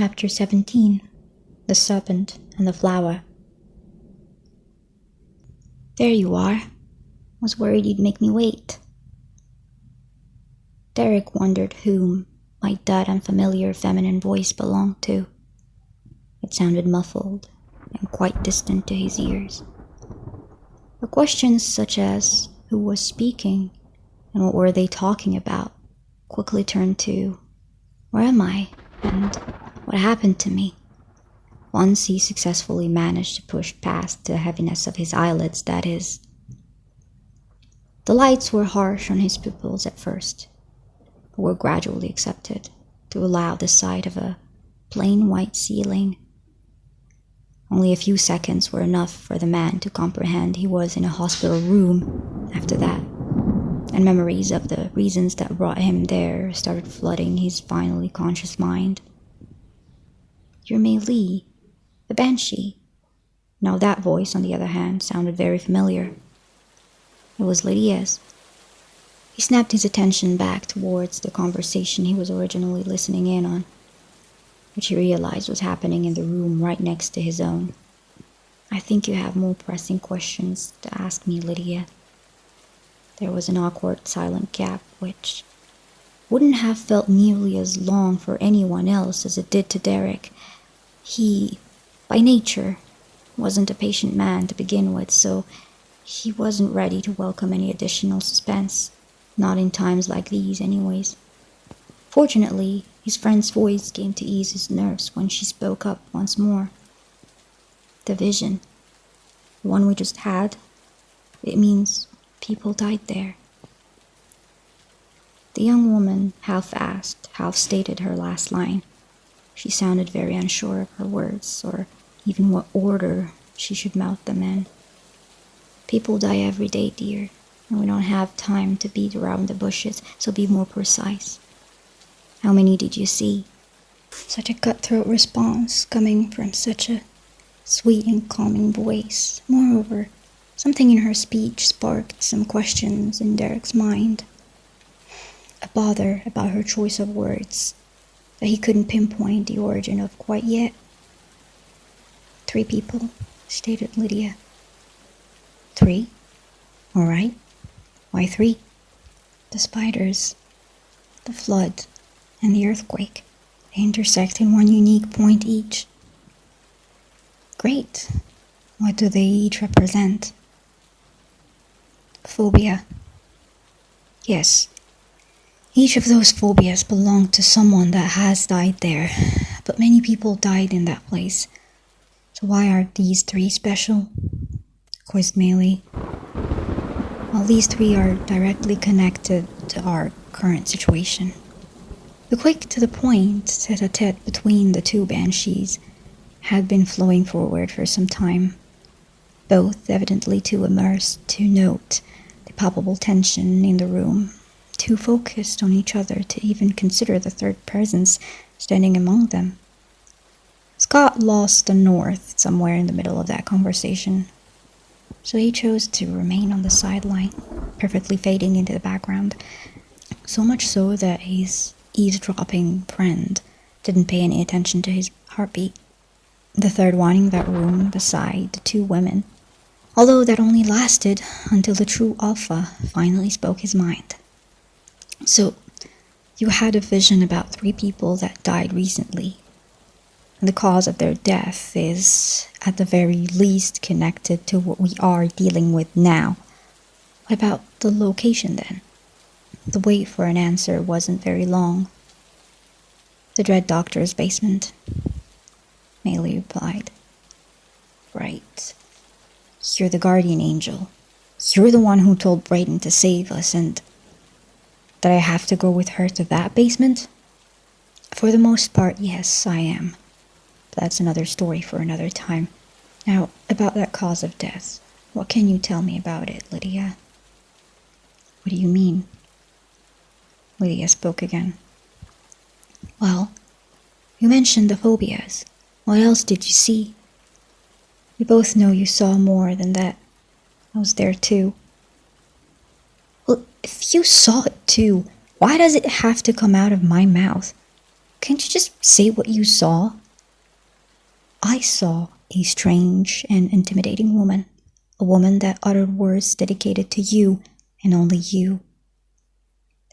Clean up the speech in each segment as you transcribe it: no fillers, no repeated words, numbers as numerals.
Chapter 17. The Serpent and the Flower. There you are. Was worried you'd make me wait. Derek wondered whom might that unfamiliar feminine voice belong to. It sounded muffled and quite distant to his ears. But questions such as who was speaking and what were they talking about quickly turned to where am I and what happened to me. Once he successfully managed to push past the heaviness of his eyelids, that is. The lights were harsh on his pupils at first, but were gradually accepted to allow the sight of a plain white ceiling. Only a few seconds were enough for the man to comprehend he was in a hospital room after that, and memories of the reasons that brought him there started flooding his finally conscious mind. You're Mei Li, the Banshee. Now that voice, on the other hand, sounded very familiar. It was Lydia's. He snapped his attention back towards the conversation he was originally listening in on, which he realized was happening in the room right next to his own. I think you have more pressing questions to ask me, Lydia. There was an awkward, silent gap, which wouldn't have felt nearly as long for anyone else as it did to Derek. He, by nature, wasn't a patient man to begin with, so he wasn't ready to welcome any additional suspense. Not in times like these, anyways. Fortunately, his friend's voice came to ease his nerves when she spoke up once more. The vision, the one we just had, it means people died there. The young woman half asked, half stated her last line. She sounded very unsure of her words, or even what order she should mouth them in. People die every day, dear, and we don't have time to beat around the bushes, so be more precise. How many did you see? Such a cutthroat response coming from such a sweet and calming voice. Moreover, something in her speech sparked some questions in Derek's mind. A bother about her choice of words that he couldn't pinpoint the origin of quite yet. 3 people, stated Lydia. 3? All right. Why 3? The spiders, the flood, and the earthquake. They intersect in one unique point each. Great. What do they each represent? Phobia. Yes. Each of those phobias belonged to someone that has died there, but many people died in that place. So why are these 3 special? Quizzed Malia. Well, these 3 are directly connected to our current situation. The quick to the point tete-a-tete between the 2 banshees had been flowing forward for some time, both evidently too immersed to note the palpable tension in the room, too focused on each other to even consider the third presence standing among them. Scott lost the north somewhere in the middle of that conversation, so he chose to remain on the sideline, perfectly fading into the background, so much so that his eavesdropping friend didn't pay any attention to his heartbeat. The third one in that room beside the 2 women, although that only lasted until the true alpha finally spoke his mind. So, you had a vision about 3 people that died recently. And the cause of their death is, at the very least, connected to what we are dealing with now. What about the location then? The wait for an answer wasn't very long. The Dread Doctor's basement, Malia replied. Right. You're the guardian angel. You're the one who told Brayden to save us, and that I have to go with her to that basement? For the most part, yes, I am. But that's another story for another time. Now, about that cause of death. What can you tell me about it, Lydia? What do you mean? Lydia spoke again. Well, you mentioned the phobias. What else did you see? We both know you saw more than that. I was there too. Well, if you saw it too, why does it have to come out of my mouth? Can't you just say what you saw? I saw a strange and intimidating woman. A woman that uttered words dedicated to you and only you.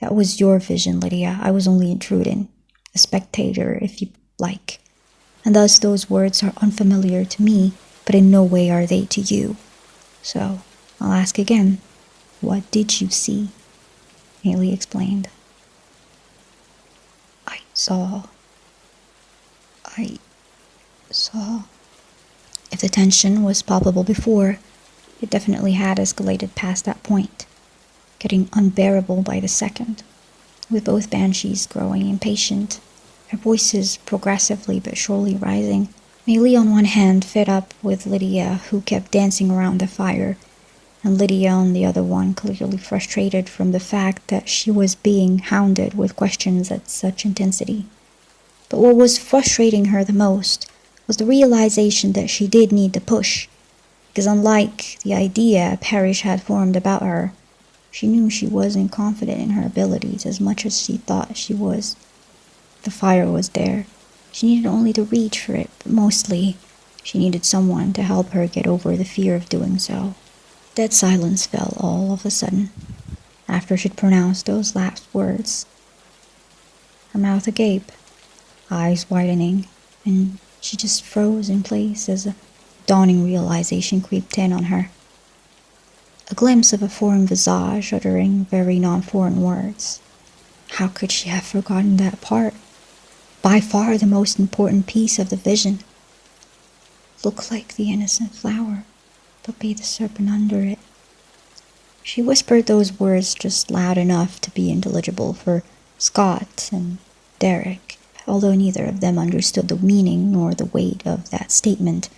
That was your vision, Lydia. I was only intruding. A spectator, if you like. And thus those words are unfamiliar to me, but in no way are they to you. So, I'll ask again. What did you see? Haley explained. I saw. If the tension was palpable before, it definitely had escalated past that point, getting unbearable by the second, with both banshees growing impatient, their voices progressively but surely rising. Malia on one hand fed up with Lydia, who kept dancing around the fire, and Lydia on the other one clearly frustrated from the fact that she was being hounded with questions at such intensity. But what was frustrating her the most was the realization that she did need to push, because unlike the idea Parrish had formed about her, she knew she wasn't confident in her abilities as much as she thought she was. The fire was there. She needed only to reach for it, but mostly, she needed someone to help her get over the fear of doing so. Dead silence fell all of a sudden, after she'd pronounced those last words. Her mouth agape, eyes widening, and she just froze in place as a dawning realization creeped in on her. A glimpse of a foreign visage uttering very non-foreign words. How could she have forgotten that part? By far the most important piece of the vision. Look like the innocent flower, but be the serpent under it. She whispered those words just loud enough to be intelligible for Scott and Derek. Although neither of them understood the meaning nor the weight of that statement,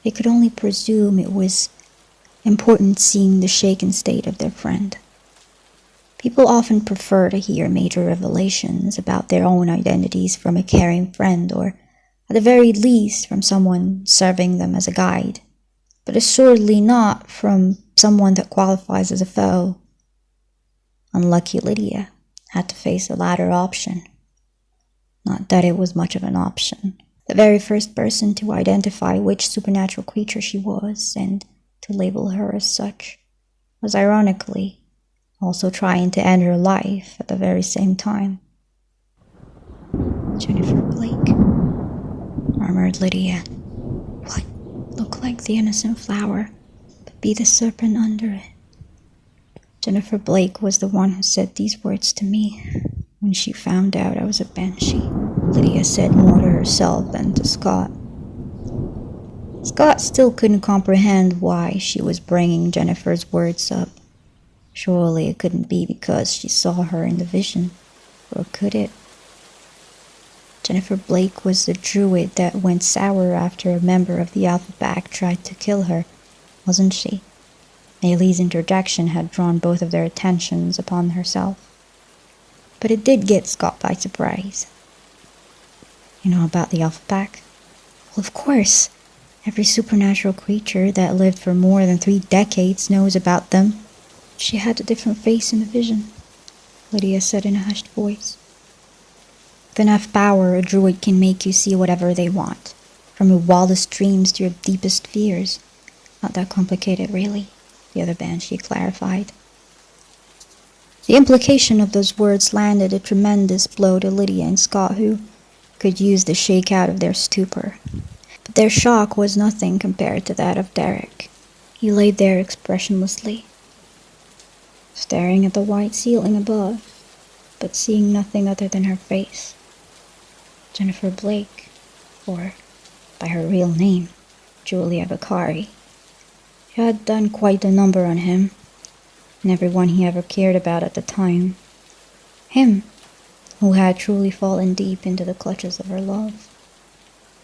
they could only presume it was important seeing the shaken state of their friend. People often prefer to hear major revelations about their own identities from a caring friend, or at the very least from someone serving them as a guide, but assuredly not from someone that qualifies as a foe. Unlucky Lydia had to face the latter option. Not that it was much of an option. The very first person to identify which supernatural creature she was, and to label her as such, was ironically also trying to end her life at the very same time. Jennifer Blake, murmured Lydia. What? Look like the innocent flower, but be the serpent under it. Jennifer Blake was the one who said these words to me when she found out I was a banshee, Lydia said more to herself than to Scott. Scott still couldn't comprehend why she was bringing Jennifer's words up. Surely it couldn't be because she saw her in the vision, or could it? Jennifer Blake was the druid that went sour after a member of the Alpha Pack tried to kill her, wasn't she? Maylee's interjection had drawn both of their attentions upon herself. But it did get Scott by surprise. You know about the Alpha Pack? Well, of course. Every supernatural creature that lived for more than 3 decades knows about them. She had a different face in the vision, Lydia said in a hushed voice. With enough power, a druid can make you see whatever they want, from your wildest dreams to your deepest fears. Not that complicated, really, the other banshee clarified. The implication of those words landed a tremendous blow to Lydia and Scott, who could use the shake out of their stupor. But their shock was nothing compared to that of Derek. He lay there expressionlessly, staring at the white ceiling above, but seeing nothing other than her face. Jennifer Blake, or by her real name, Julia Bakari, had done quite a number on him, and everyone he ever cared about at the time. Him, who had truly fallen deep into the clutches of her love.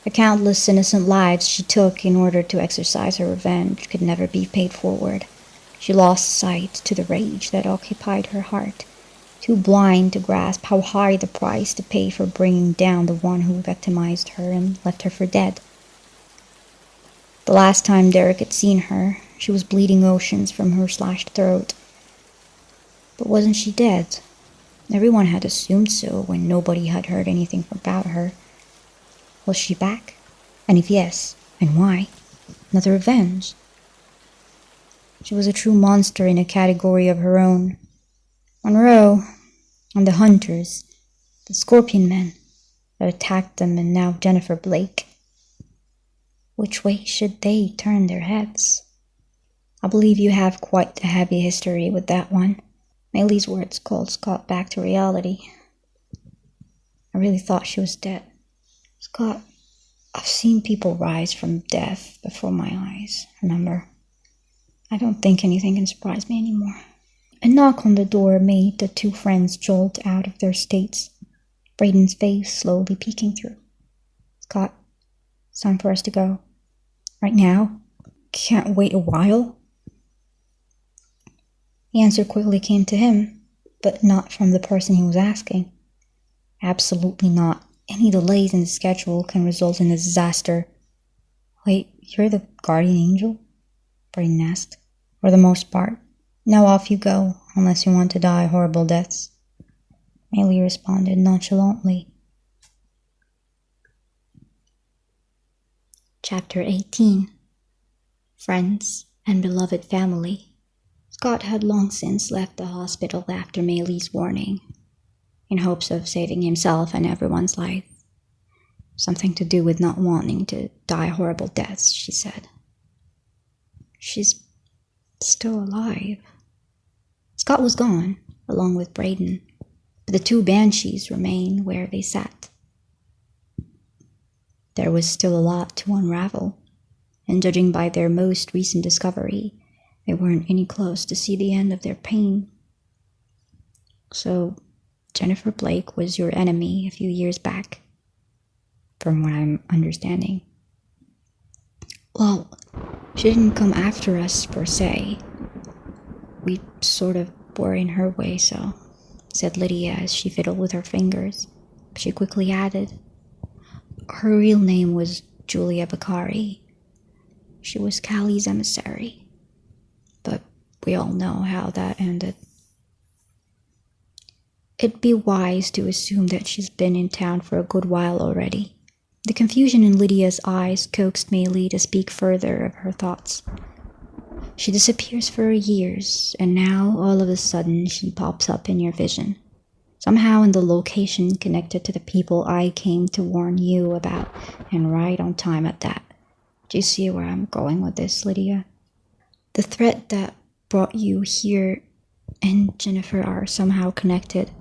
The countless innocent lives she took in order to exercise her revenge could never be paid forward. She lost sight to the rage that occupied her heart, too blind to grasp how high the price to pay for bringing down the one who victimized her and left her for dead. The last time Derek had seen her, she was bleeding oceans from her slashed throat. But wasn't she dead? Everyone had assumed so when nobody had heard anything about her. Was she back? And if yes, and why? Another revenge? She was a true monster in a category of her own. Monroe, and the hunters, the scorpion men that attacked them, and now Jennifer Blake. Which way should they turn their heads? I believe you have quite a heavy history with that one. Maylee's words called Scott back to reality. I really thought she was dead. Scott, I've seen people rise from death before my eyes, remember? I don't think anything can surprise me anymore. A knock on the door made the two friends jolt out of their states, Braden's face slowly peeking through. Scott, it's time for us to go. Right now? Can't wait a while? The answer quickly came to him, but not from the person he was asking. Absolutely not. Any delays in the schedule can result in a disaster. Wait, you're the guardian angel? Braden asked. For the most part. Now off you go, unless you want to die horrible deaths. Maylee responded nonchalantly. Chapter 18. Friends and Beloved Family. Scott had long since left the hospital after Maylee's warning, in hopes of saving himself and everyone's life. Something to do with not wanting to die horrible deaths, she said. She's still alive. Scott was gone, along with Braden, but the two banshees remained where they sat. There was still a lot to unravel, and judging by their most recent discovery, they weren't any close to see the end of their pain. So, Jennifer Blake was your enemy a few years back, from what I'm understanding. Well, she didn't come after us per se. We sort of were in her way, so, said Lydia as she fiddled with her fingers. She quickly added, her real name was Julia Bakari. She was Callie's emissary. But we all know how that ended. It'd be wise to assume that she's been in town for a good while already. The confusion in Lydia's eyes coaxed Maylee to speak further of her thoughts. She disappears for years, and now, all of a sudden, she pops up in your vision. Somehow in the location connected to the people I came to warn you about, and right on time at that. Do you see where I'm going with this, Lydia? The threat that brought you here and Jennifer are somehow connected.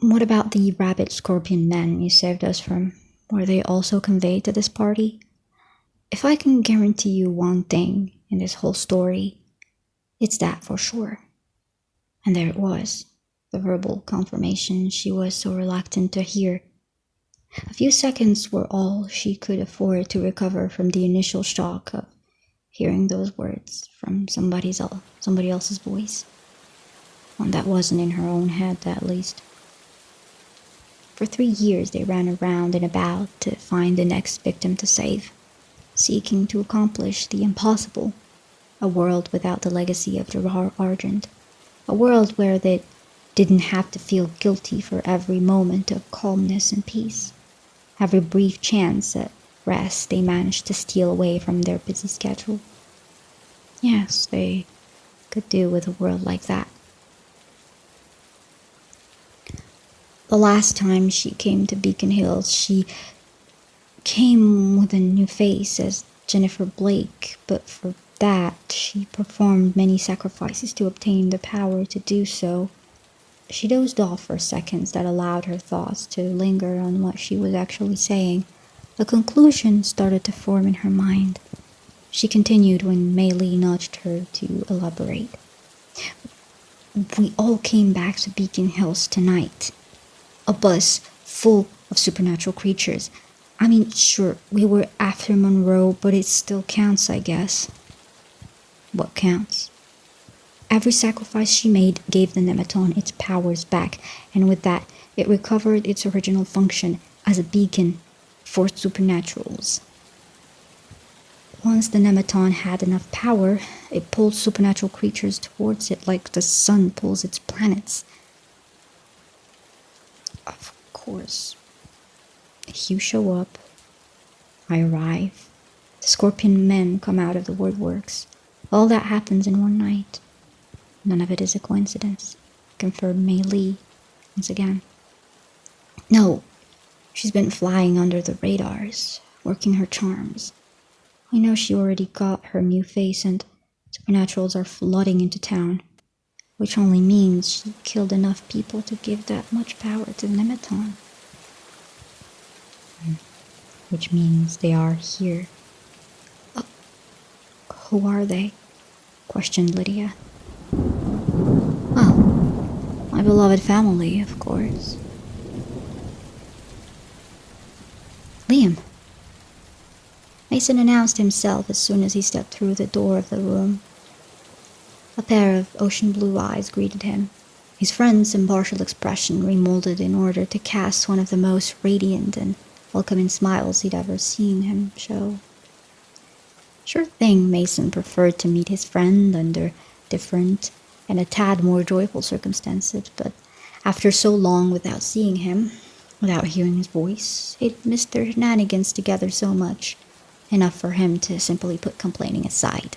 What about the rabbit scorpion men you saved us from? Were they also conveyed to this party? If I can guarantee you one thing in this whole story, it's that for sure. And there it was, the verbal confirmation she was so reluctant to hear. A few seconds were all she could afford to recover from the initial shock of hearing those words from somebody else's voice. One that wasn't in her own head, at least. For 3 years they ran around and about to find the next victim to save, seeking to accomplish the impossible. A world without the legacy of Gerrard Argent. A world where they didn't have to feel guilty for every moment of calmness and peace. Every brief chance at rest they managed to steal away from their busy schedule. Yes, they could do with a world like that. The last time she came to Beacon Hills, she came with a new face as Jennifer Blake, but for that, she performed many sacrifices to obtain the power to do so. She dozed off for seconds that allowed her thoughts to linger on what she was actually saying. A conclusion started to form in her mind. She continued when Maylee nudged her to elaborate. We all came back to Beacon Hills tonight. A bus full of supernatural creatures. I mean, sure, we were after Monroe, but it still counts, I guess. What counts? Every sacrifice she made gave the Nematon its powers back, and with that, it recovered its original function as a beacon for supernaturals. Once the Nematon had enough power, it pulled supernatural creatures towards it like the sun pulls its planets. Of course. You show up. I arrive. The scorpion men come out of the woodworks. All that happens in one night. None of it is a coincidence, confirmed Mei Li once again. No, she's been flying under the radars, working her charms. I know she already got her new face and supernaturals are flooding into town, which only means she killed enough people to give that much power to Nemeton. Which means they are here. Who are they? Questioned Lydia. Well, my beloved family, of course. Liam. Mason announced himself as soon as he stepped through the door of the room. A pair of ocean blue eyes greeted him, his friend's impartial expression remolded in order to cast one of the most radiant and welcoming smiles he'd ever seen him show. Sure thing Mason preferred to meet his friend under different and a tad more joyful circumstances, but after so long without seeing him, without hearing his voice, he'd missed their shenanigans together so much, enough for him to simply put complaining aside.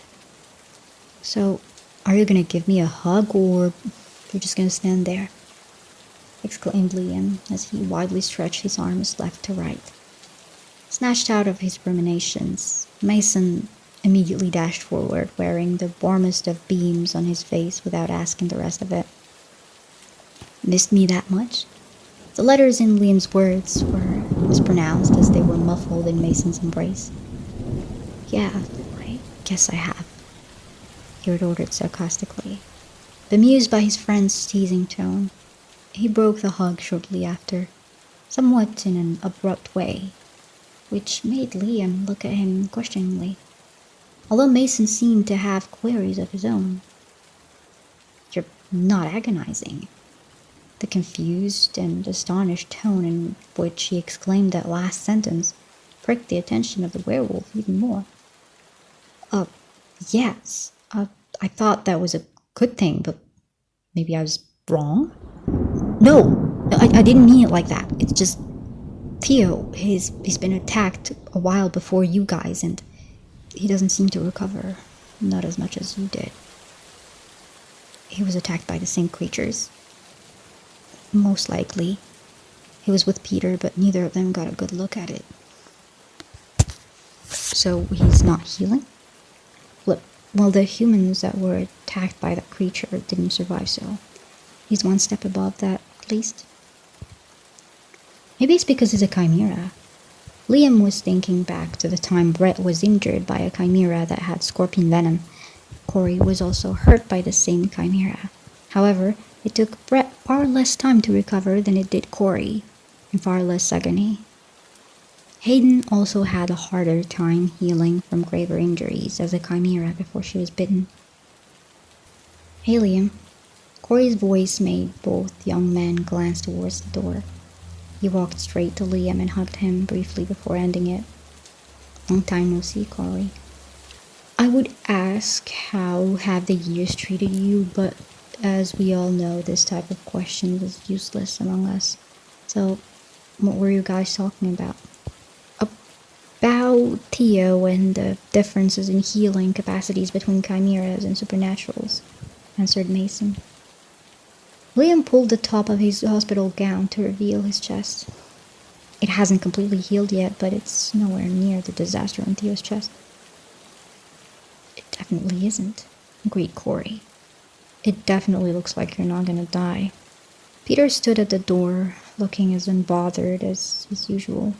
So, are you gonna give me a hug, or you're just gonna stand there? Exclaimed Liam as he widely stretched his arms left to right. Snatched out of his ruminations, Mason immediately dashed forward, wearing the warmest of beams on his face without asking the rest of it. Missed me that much? The letters in Liam's words were mispronounced as they were muffled in Mason's embrace. Yeah, I guess I have, he retorted sarcastically. Bemused by his friend's teasing tone, he broke the hug shortly after, somewhat in an abrupt way, which made Liam look at him questioningly, although Mason seemed to have queries of his own. You're not agonizing. The confused and astonished tone in which he exclaimed that last sentence pricked the attention of the werewolf even more. Yes. I thought that was a good thing, but maybe I was wrong? No, I didn't mean it like that. It's just Theo, he's been attacked a while before you guys, and he doesn't seem to recover. Not as much as you did. He was attacked by the same creatures. Most likely. He was with Peter, but neither of them got a good look at it. So he's not healing? Well, the humans that were attacked by that creature didn't survive, so he's one step above that, at least. Maybe it's because he's a chimera. Liam was thinking back to the time Brett was injured by a chimera that had scorpion venom. Corey was also hurt by the same chimera. However, it took Brett far less time to recover than it did Corey, and far less agony. Hayden also had a harder time healing from graver injuries as a chimera before she was bitten. Hey, Liam. Corey's voice made both young men glance towards the door. He walked straight to Liam and hugged him briefly before ending it. Long time no see, Corey. I would ask how have the years treated you, but as we all know, this type of question is useless among us. So, what were you guys talking about? About Theo and the differences in healing capacities between chimeras and supernaturals, answered Mason. Liam pulled the top of his hospital gown to reveal his chest. It hasn't completely healed yet, but it's nowhere near the disaster on Theo's chest. It definitely isn't, agreed Corey. It definitely looks like you're not gonna die. Peter stood at the door, looking as unbothered as usual.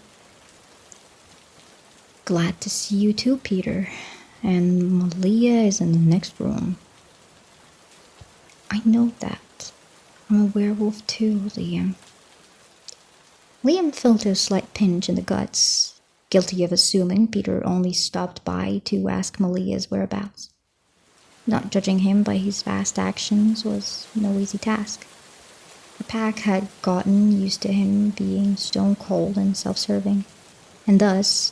Glad to see you too, Peter. And Malia is in the next room. I know that. I'm a werewolf too, Liam. Liam felt a slight pinch in the guts, guilty of assuming Peter only stopped by to ask Malia's whereabouts. Not judging him by his past actions was no easy task. The pack had gotten used to him being stone cold and self-serving, and thus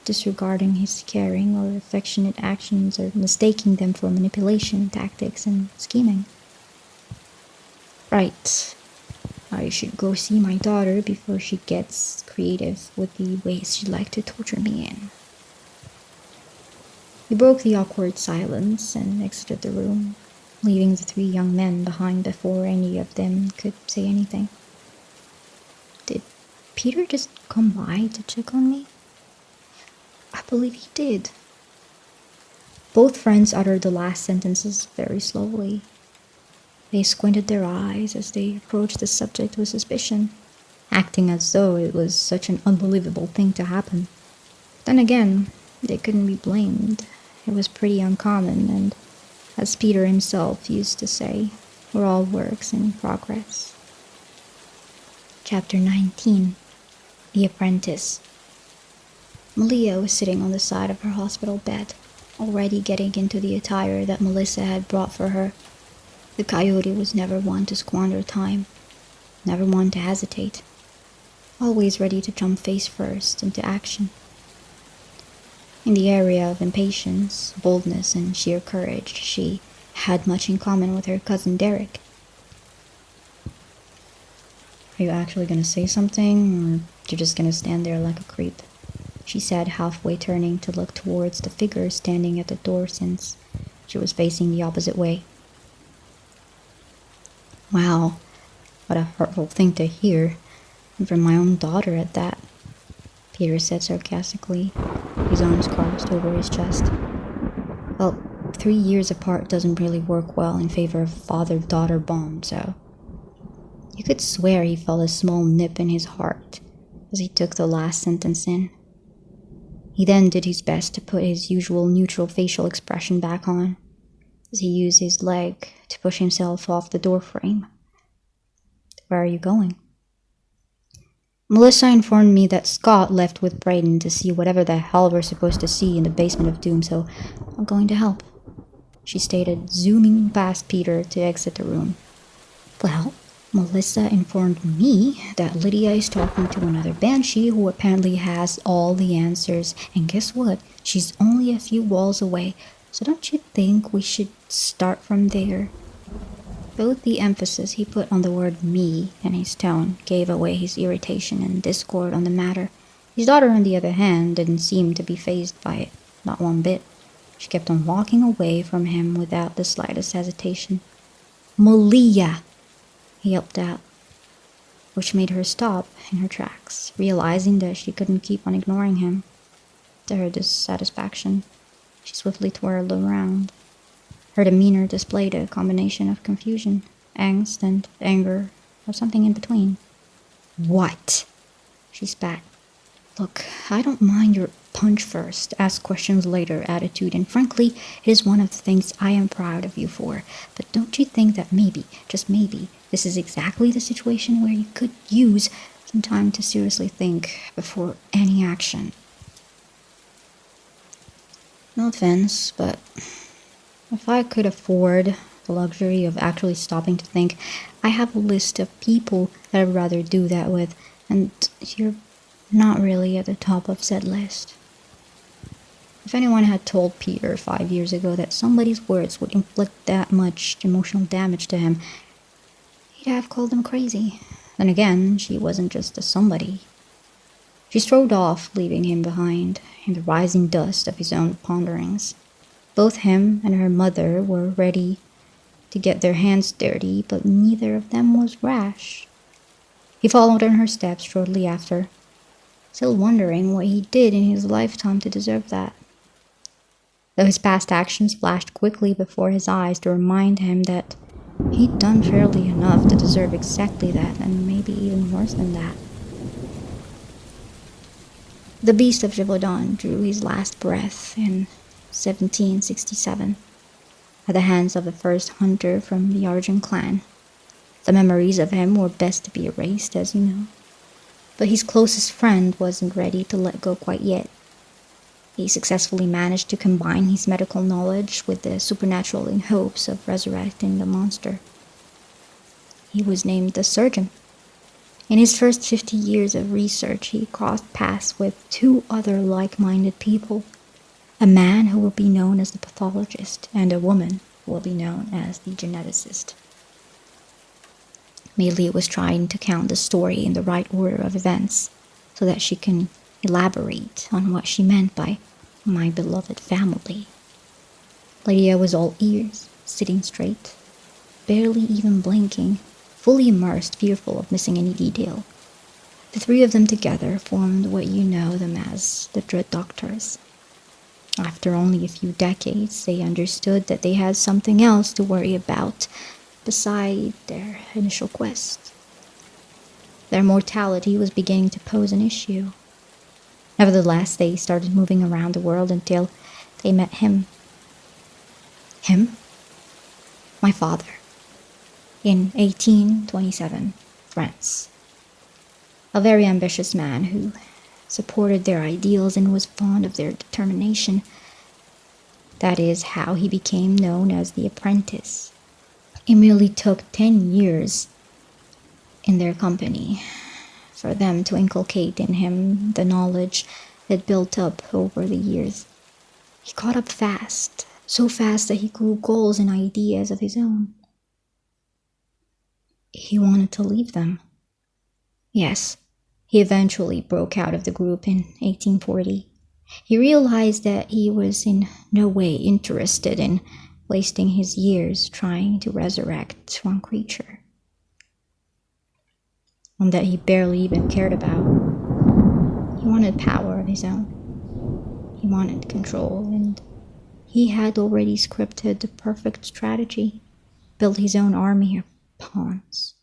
disregarding his caring or affectionate actions or mistaking them for manipulation, tactics, and scheming. Right. I should go see my daughter before she gets creative with the ways she'd like to torture me in. He broke the awkward silence and exited the room, leaving the three young men behind before any of them could say anything. Did Peter just come by to check on me? I believe he did. Both friends uttered the last sentences very slowly. They squinted their eyes as they approached the subject with suspicion, acting as though it was such an unbelievable thing to happen. Then again, they couldn't be blamed. It was pretty uncommon, and as Peter himself used to say, we're all works in progress. Chapter 19. The Apprentice. Malia was sitting on the side of her hospital bed, already getting into the attire that Melissa had brought for her. The coyote was never one to squander time, never one to hesitate, always ready to jump face first into action. In the area of impatience, boldness, and sheer courage, she had much in common with her cousin Derek. Are you actually going to say something, or you're just going to stand there like a creep? She said, halfway turning to look towards the figure standing at the door since she was facing the opposite way. Wow, what a hurtful thing to hear, and from my own daughter at that, Peter said sarcastically, his arms crossed over his chest. Well, 3 years apart doesn't really work well in favor of father-daughter bond, so... You could swear he felt a small nip in his heart as he took the last sentence in. He then did his best to put his usual neutral facial expression back on, as he used his leg to push himself off the doorframe. Where are you going? Melissa informed me that Scott left with Brayden to see whatever the hell we're supposed to see in the basement of Doom, so I'm going to help, she stated, zooming past Peter to exit the room. Well, Melissa informed me that Lydia is talking to another banshee who apparently has all the answers, and guess what? She's only a few walls away, so don't you think we should start from there? Both the emphasis he put on the word me and his tone gave away his irritation and discord on the matter. His daughter, on the other hand, didn't seem to be fazed by it, not one bit. She kept on walking away from him without the slightest hesitation. Malia! He yelped out, which made her stop in her tracks, realizing that she couldn't keep on ignoring him. To her dissatisfaction, she swiftly twirled around. Her demeanor displayed a combination of confusion, angst, and anger, or something in between. What? She spat. Look, I don't mind your punch first, ask questions later attitude, and frankly, it is one of the things I am proud of you for. But don't you think that maybe, just maybe, this is exactly the situation where you could use some time to seriously think before any action? No offense, but if I could afford the luxury of actually stopping to think, I have a list of people that I'd rather do that with, and you're not really at the top of said list. If anyone had told Peter 5 years ago that somebody's words would inflict that much emotional damage to him, he'd have called them crazy. Then again, she wasn't just a somebody. She strode off, leaving him behind in the rising dust of his own ponderings. Both him and her mother were ready to get their hands dirty, but neither of them was rash. He followed in her steps shortly after, still wondering what he did in his lifetime to deserve that. Though his past actions flashed quickly before his eyes to remind him that he'd done fairly enough to deserve exactly that, and maybe even worse than that. The beast of Gévaudan drew his last breath in 1767 at the hands of the first hunter from the Argent clan. The memories of him were best to be erased, as you know. But his closest friend wasn't ready to let go quite yet. He successfully managed to combine his medical knowledge with the supernatural in hopes of resurrecting the monster. He was named the surgeon. In his first 50 years of research, he crossed paths with 2 other like-minded people. A man who will be known as the pathologist, and a woman who will be known as the geneticist. Malia was trying to count the story in the right order of events so that she can elaborate on what she meant by my beloved family. Lydia was all ears, sitting straight, barely even blinking, fully immersed, fearful of missing any detail. The three of them together formed what you know them as the Dread Doctors. After only a few decades, they understood that they had something else to worry about beside their initial quest. Their mortality was beginning to pose an issue. Nevertheless, they started moving around the world until they met him. Him? My father. In 1827, France. A very ambitious man who supported their ideals and was fond of their determination. That is how he became known as the Apprentice. It merely took 10 years in their company for them to inculcate in him the knowledge that built up over the years. He caught up fast, so fast that he grew goals and ideas of his own. He wanted to leave them. Yes, he eventually broke out of the group in 1840. He realized that he was in no way interested in wasting his years trying to resurrect one creature, one that he barely even cared about. He wanted power of his own. He wanted control, and he had already scripted the perfect strategy, built his own army of pawns.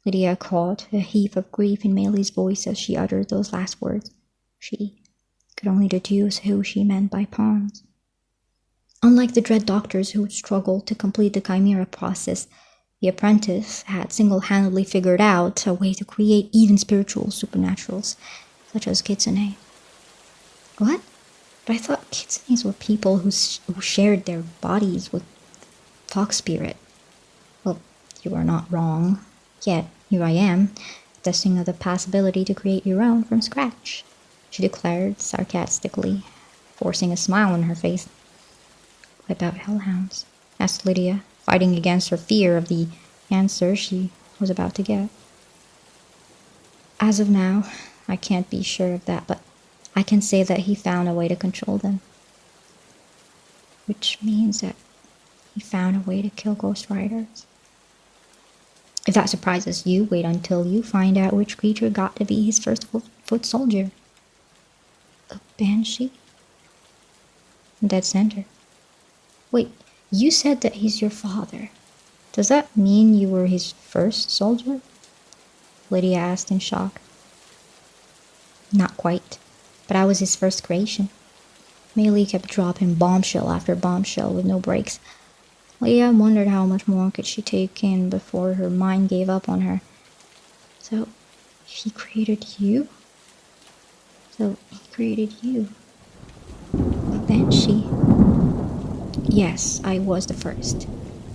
Lydia caught a heave of grief in Malia's voice as she uttered those last words. She could only deduce who she meant by pawns. Unlike the Dread Doctors who struggled to complete the Chimera process, the Apprentice had single-handedly figured out a way to create even spiritual supernaturals, such as kitsune. What? But I thought kitsunes were people who shared their bodies with fox spirit. Well, you are not wrong. Yet, here I am, testing of the possibility to create your own from scratch, she declared sarcastically, forcing a smile on her face. What about hellhounds? Asked Lydia, fighting against her fear of the answer she was about to get. As of now, I can't be sure of that, but I can say that he found a way to control them. Which means that he found a way to kill ghost riders. If that surprises you, wait until you find out which creature got to be his first foot soldier. A banshee? Dead center. Wait, you said that he's your father. Does that mean you were his first soldier? Lydia asked in shock. Not quite, but I was his first creation. Malia kept dropping bombshell after bombshell with no breaks. Lydia wondered how much more could she take in before her mind gave up on her. So, he created you? A banshee? Yes, I was the first.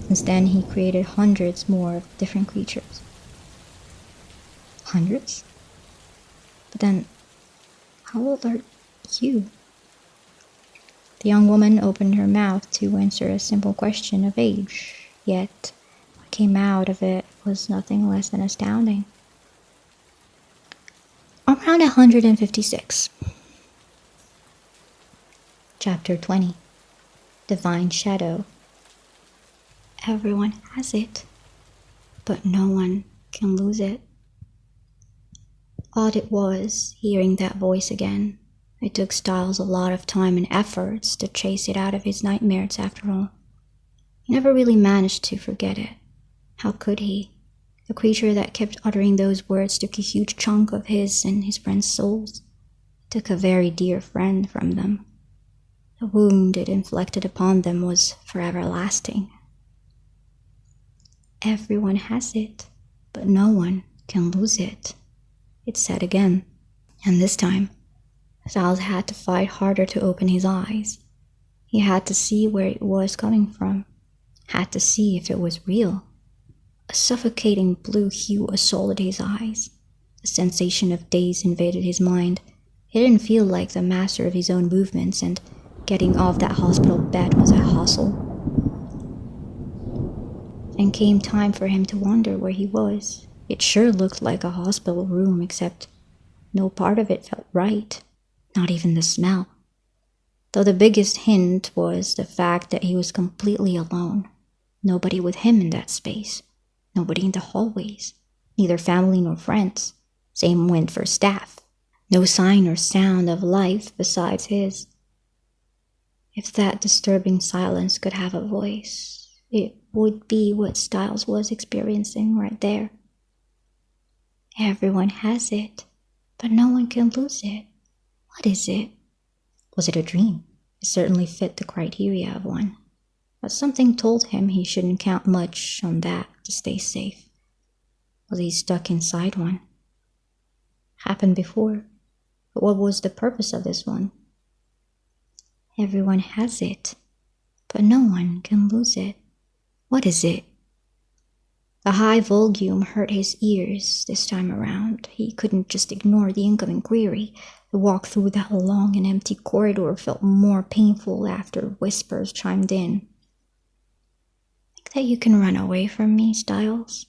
Since then, he created hundreds more of different creatures. Hundreds? But then, how old are you? The young woman opened her mouth to answer a simple question of age, yet what came out of it was nothing less than astounding. Around 156. Chapter 20. Divine Shadow. Everyone has it, but no one can lose it. Odd it was, hearing that voice again. It took Stiles a lot of time and efforts to chase it out of his nightmares after all. He never really managed to forget it. How could he? The creature that kept uttering those words took a huge chunk of his and his friend's souls. It took a very dear friend from them. The wound it inflicted upon them was forever lasting. Everyone has it, but no one can lose it, it said again. And this time, Stiles had to fight harder to open his eyes. He had to see where it was coming from, had to see if it was real. A suffocating blue hue assaulted his eyes. A sensation of daze invaded his mind. He didn't feel like the master of his own movements, and getting off that hospital bed was a hassle. and came time for him to wonder where he was. It sure looked like a hospital room, except no part of it felt right, not even the smell. Though the biggest hint was the fact that he was completely alone. Nobody with him in that space. Nobody in the hallways. Neither family nor friends. Same went for staff. No sign or sound of life besides his. If that disturbing silence could have a voice, it would be what Stiles was experiencing right there. Everyone has it, but no one can lose it. What is it? Was it a dream? It certainly fit the criteria of one. But something told him he shouldn't count much on that to stay safe. Was he stuck inside one? Happened before, but what was the purpose of this one? Everyone has it, but no one can lose it. What is it? The high volume hurt his ears this time around. He couldn't just ignore the incoming query. The walk through that long and empty corridor felt more painful after whispers chimed in. Think that you can run away from me, Stiles?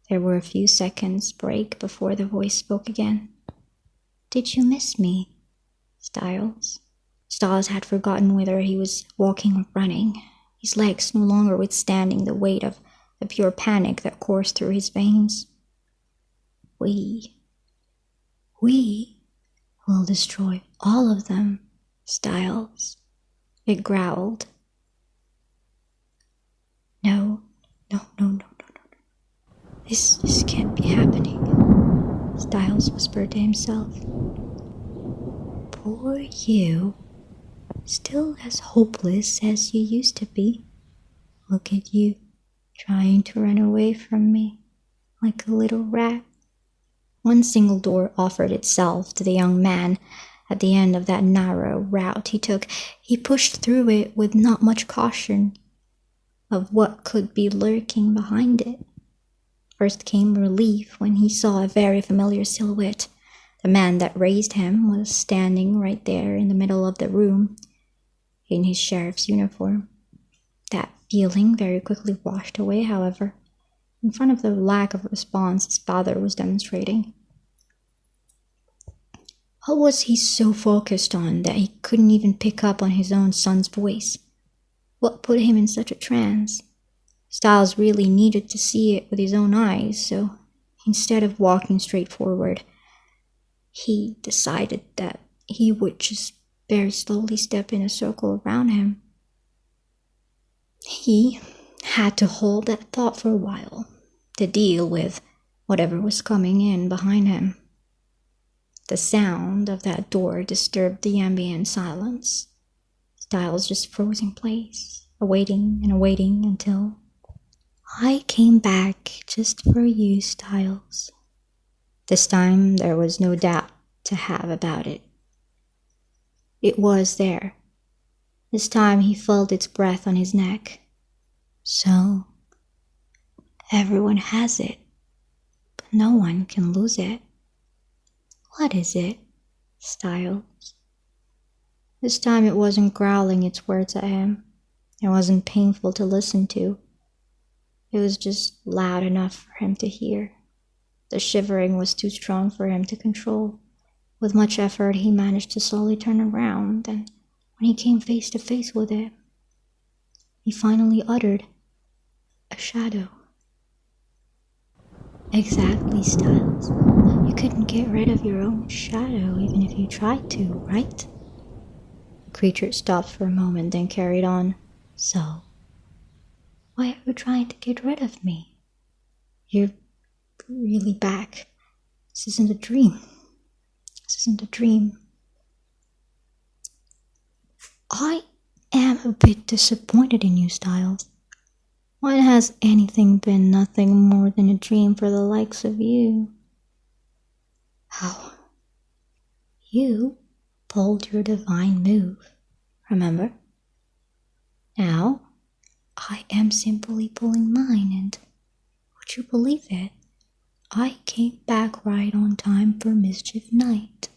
There were a few seconds break before the voice spoke again. Did you miss me, Stiles? Stiles had forgotten whether he was walking or running, his legs no longer withstanding the weight of the pure panic that coursed through his veins. We will destroy all of them, Stiles, it growled. No. This can't be happening, Stiles whispered to himself. Poor you, still as hopeless as you used to be. Look at you, trying to run away from me, like a little rat. One single door offered itself to the young man at the end of that narrow route he took. He pushed through it with not much caution of what could be lurking behind it. First came relief when he saw a very familiar silhouette. The man that raised him was standing right there in the middle of the room, in his sheriff's uniform. That feeling very quickly washed away, however, in front of the lack of response his father was demonstrating. What was he so focused on that he couldn't even pick up on his own son's voice? What put him in such a trance? Stiles really needed to see it with his own eyes, so instead of walking straight forward, he decided that he would just very slowly step in a circle around him. He had to hold that thought for a while to deal with whatever was coming in behind him. The sound of that door disturbed the ambient silence. Stiles just froze in place, awaiting until I came back just for you, Stiles. This time there was no doubt to have about it. It was there. This time he felt its breath on his neck. So, everyone has it, but no one can lose it. What is it, Stiles? This time it wasn't growling its words at him. It wasn't painful to listen to. It was just loud enough for him to hear. The shivering was too strong for him to control. With much effort, he managed to slowly turn around, and when he came face to face with it, he finally uttered, "A shadow." Exactly, Stiles. You couldn't get rid of your own shadow even if you tried to, right? The creature stopped for a moment, then carried on. So, why are you trying to get rid of me? You're really back. This isn't a dream. I am a bit disappointed in you, Stiles. When has anything been nothing more than a dream for the likes of you? How? You pulled your divine move, remember? Now, I am simply pulling mine, and would you believe it? I came back right on time for Mischief Night.